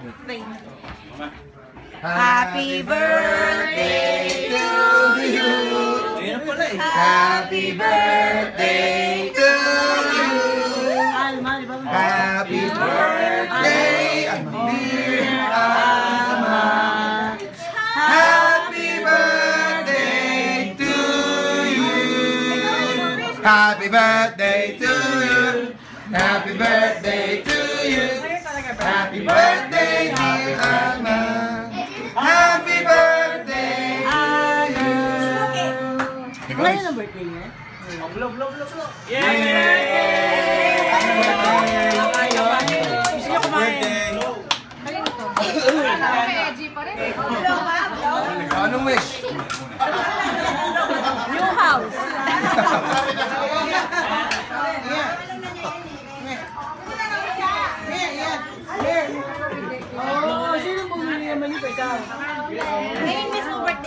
Happy birthday to you. Happy birthday to you. Happy birthday, dear Ama. Happy birthday to you. Happy birthday to you. Happy birthday to you. Happy birthday, dear Ama. Happy birthday to you. Ngayon ang birthday niya? Blow. Yay! Happy birthday! Gusto niyo kumain? Anong wish? New house. Oh, sino bumili naman yung pagkaw? Ngayon mismo birthday